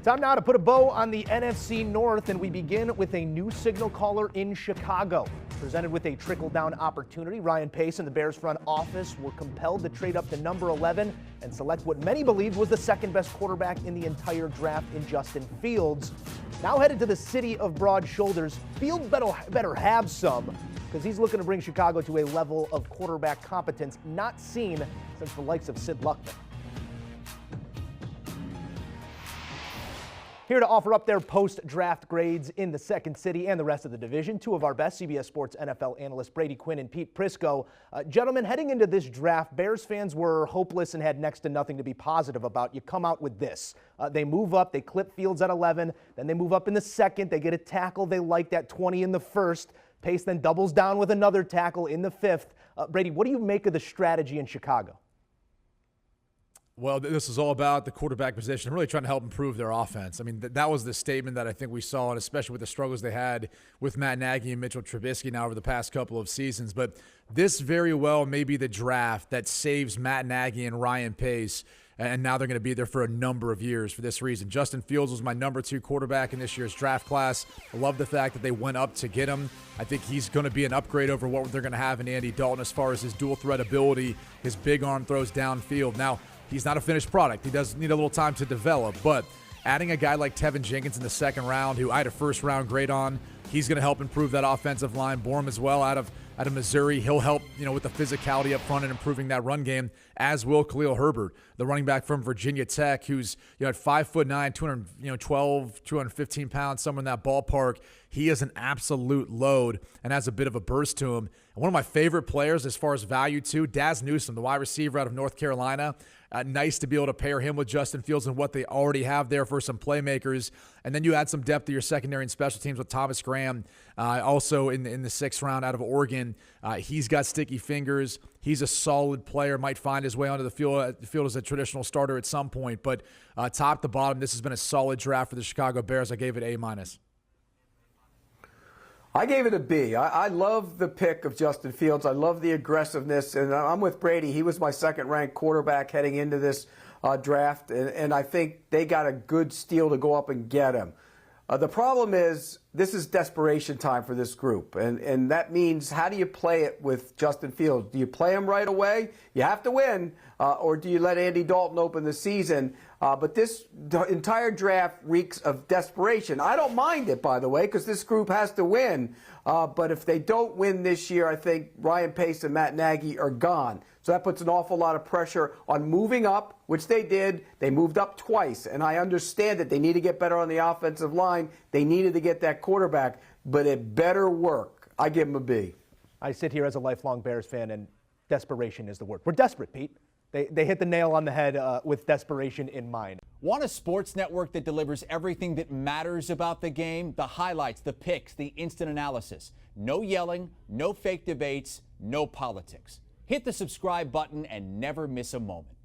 Time now to put a bow on the NFC North, and we begin with a new signal caller in Chicago. Presented with a trickle-down opportunity, Ryan Pace and the Bears front office were compelled to trade up to number 11 and select what many believed was the second-best quarterback in the entire draft in Justin Fields. Now headed to the city of broad shoulders, Fields better have some, because he's looking to bring Chicago to a level of quarterback competence not seen since the likes of Sid Luckman. Here to offer up their post-draft grades in the second city and the rest of the division, two of our best CBS Sports NFL analysts, Brady Quinn and Pete Prisco. Gentlemen, heading into this draft, Bears fans were hopeless and had next to nothing to be positive about. You come out with this. They move up, they clip Fields at 11, then they move up in the second, they get a tackle they liked at 20 in the first. Pace then doubles down with another tackle in the fifth. Brady, what do you make of the strategy in Chicago? Well, this is all about the quarterback position, really trying to help improve their offense. I mean, that was the statement that I think we saw, and especially with the struggles they had with Matt Nagy and Mitchell Trubisky now over the past couple of seasons. But this very well may be the draft that saves Matt Nagy and Ryan Pace, and now they're going to be there for a number of years for this reason. Justin Fields was my number 2 quarterback in this year's draft class. I love the fact that they went up to get him. I think he's going to be an upgrade over what they're going to have in Andy Dalton as far as his dual threat ability, his big arm throws downfield. Now, he's not a finished product. He does need a little time to develop, but adding a guy like Tevin Jenkins in the second round, who I had a first-round grade on, he's going to help improve that offensive line. Bourne as well out of Missouri. He'll help, with the physicality up front and improving that run game, as will Khalil Herbert, the running back from Virginia Tech, who's at 5'9", 212, 215 pounds, somewhere in that ballpark. He is an absolute load and has a bit of a burst to him. And one of my favorite players as far as value too, Daz Newsome, the wide receiver out of North Carolina. Nice to be able to pair him with Justin Fields and what they already have there for some playmakers. And then you add some depth to your secondary and special teams with Thomas Graham, also in the 6th round out of Oregon. He's got sticky fingers. He's a solid player, might find his way onto the field as a traditional starter at some point. But top to bottom, this has been a solid draft for the Chicago Bears. I gave it A-. I gave it a B. I love the pick of Justin Fields. I love the aggressiveness, and I'm with Brady. He was my second-ranked quarterback heading into this draft, and I think they got a good steal to go up and get him. The problem is this is desperation time for this group, and that means how do you play it with Justin Fields? Do you play him right away? You have to win, or do you let Andy Dalton open the season? But this entire draft reeks of desperation. I don't mind it, by the way, because this group has to win. But if they don't win this year, I think Ryan Pace and Matt Nagy are gone. So that puts an awful lot of pressure on moving up, which they did. They moved up twice, and I understand that they need to get better on the offensive line. They needed to get that quarterback, but it better work. I give them a B. I sit here as a lifelong Bears fan, and desperation is the word. We're desperate, Pete. They hit the nail on the head with desperation in mind. Want a sports network that delivers everything that matters about the game? The highlights, the picks, the instant analysis. No yelling, no fake debates, no politics. Hit the subscribe button and never miss a moment.